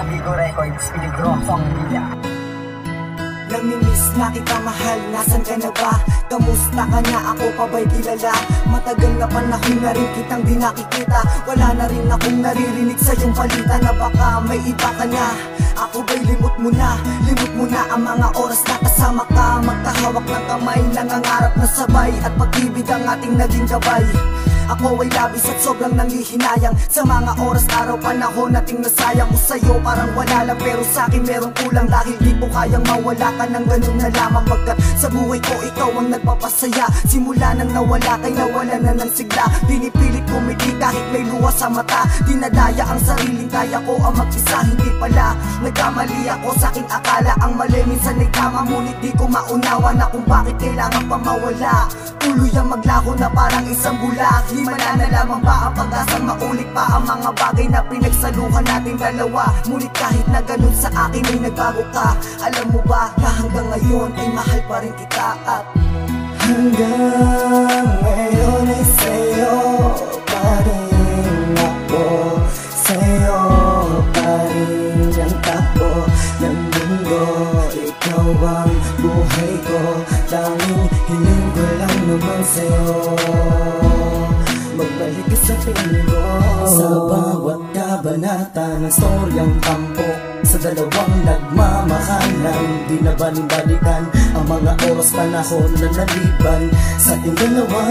Amigo Records, Piligrofong Media. Namimiss na kita mahal, nasan ka na ba? Kamusta ka na, ako pa ba'y kilala? Matagal na panahon na rin kitang di nakikita. Wala na rin akong naririnig sa iyong balita na baka may iba ka na. Ako ba'y limot mo na ang mga oras na kasama ka. Magkahawak ng kamay, nangangarap na sabay, at pag-ibig ang ating naging gabay. Ako ay labis at sobrang nangihinayang sa mga oras, araw, panahon nating nasayang. Ko sa'yo parang wala lang, pero sa'kin merong kulang. Dahil di ko kayang mawala ka ng ganun na lamang. Pagkat sa buhay ko ikaw ang nagpapasaya. Simula nang nawala kay nawala na ng sigla. Pinipilit kumiti kahit may luha sa mata. Dinadaya ang sariling kaya ko ang mag-isa. Hindi pala, nagkamali ako sa aking akala. Ang mali minsan ay tama, ngunit di ko maunawa na kung bakit kailangan pa mawala. Tuloy ang maglaho na parang isang bulag. Himala na lamang ba ang pag-asang maulit pa ang mga bagay na pinagsaluhan nating dalawa. Ngunit kahit na ganun sa akin ay nagbago ka. Alam mo ba na hanggang ngayon ay mahal pa rin kita. At hanggang ngayon ay sa'yo pa rin ako. Sa'yo pa rin ang takbo ng mundo. Ikaw ang buhay ko, tanging hiling ko lang naman sa'yo. Magbalik ka sa piling ko. Sa bawat kabanata ng storyang tampok, sa dalawang nagmamahalan, di na balikan ang mga oras panahon na naliban. Sa ating dalawa,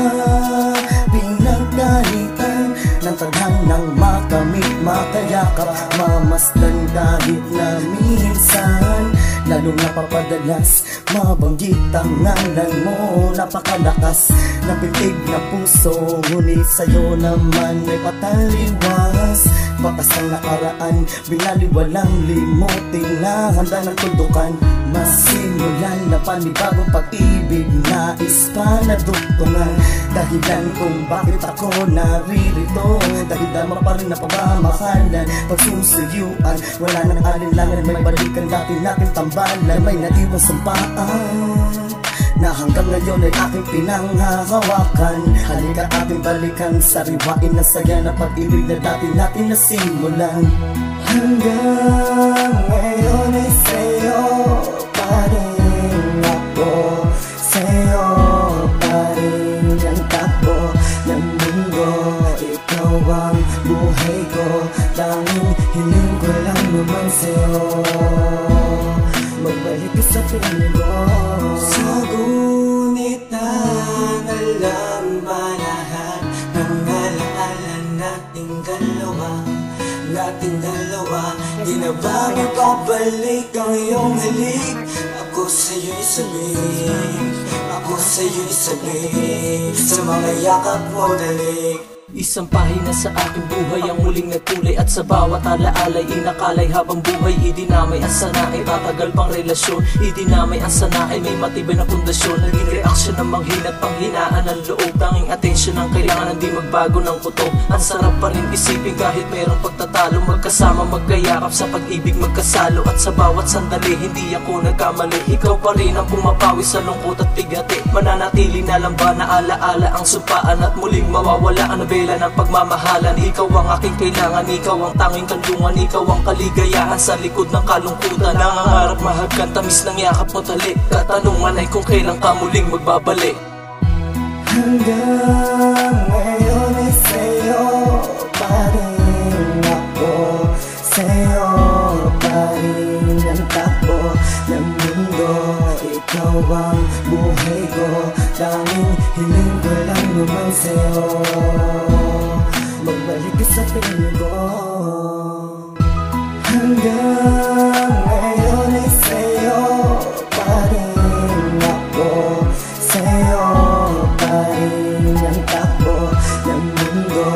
pinagkalitan ng tadhanang makamit, makayakap, mamasdan kahit na minsan. Lalong napapadalas, mabanggit ang ngalan mo. Napakalakas na pitig na puso, ngunit sa'yo naman may pataliwas. Bakas ang nakaraan, binaliwalang limutin na handa ng tuldukan. Masimulan na panibagong pag-ibig, nais pa na dugtungan. Dahilan kung bakit ako naririto, dahil dama pa rin na pagmamahalan. Pagsusuyuan, wala nang alinlangan, may balikan dati natin tambalan. May naiwan sampaan na hanggang ngayon ay aking pinanghahawakan. Halika ating balikan, sariwain na saya na pag-ibig na dati natin nasimulan. Hanggang ngayon ay sa'yo pa rin ako. Sa'yo pa rin ang takbo ng mundo. Ikaw ang buhay ko, tanging hiling ko lang naman sa'yo. Magbalik ka sa piling ko. Sa gunitan, alam ba lahat ng alaala nating dalawa? Di na ba mapabalik ang iyong halik? Ako sa'yo'y sabik, ako sa'yo'y sabik, sa mga yakap mo dalik. Isang pahina sa aking buhay ang muling nagkulay, at sa bawat alaalay inakalay habang buhay. Idinamay ang sanaay, tatagal pang relasyon. Idinamay ang sanaay, may matibay na pundasyon. Naging reaksyon ng manghina at panghinaan ng loob. Tanging atensyon ang kailangan, hindi magbago ng kutob. Ang sarap pa rin isipin kahit mayroong pagtatalo. Magkasama, magkayakap sa pag-ibig, magkasalo. At sa bawat sandali, hindi ako nagkamali. Ikaw pa rin ang pumapawi sa lungkot at bigati. Mananatili na lang ba na alaala ang sumpaan, at muling mawawala ang bela ng pagmamahalan. Ikaw ang aking kailangan, ikaw ang tanging kandungan, ikaw ang kaligayahan sa likod ng kalungkutan. Nangangarap mahagkan, tamis ng yakap mo talik. Katanungan ay kung kailan ka muling magbabalik. Hanggang ngayon ay sa'yo pa rin ako. Sa'yo pa rin ang takbo ng mundo. Ikaw ang buhay ko, tanging hiling ko lang naman sa'yo. Magbalik ka sa piling ko. Hanggang ngayon ay sa'yo pa rin ako. Sa'yo pa rin ang takbo ng mundo.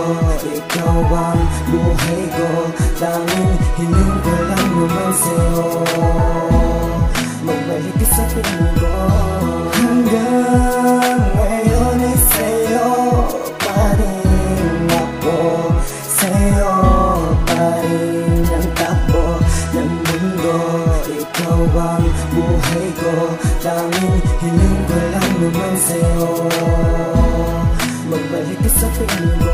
Ikaw ang buhay ko, tanging hiling ko lang naman sa'yo. Magbalik ka sa piling ko. Hanggang ngayon ay sa'yo pa rin ako. Sa'yo pa rin ang takbo ng mundo. Ikaw ang buhay ko, tanging hiling ko lang naman sa'yo. Magbalik ka sa piling ko.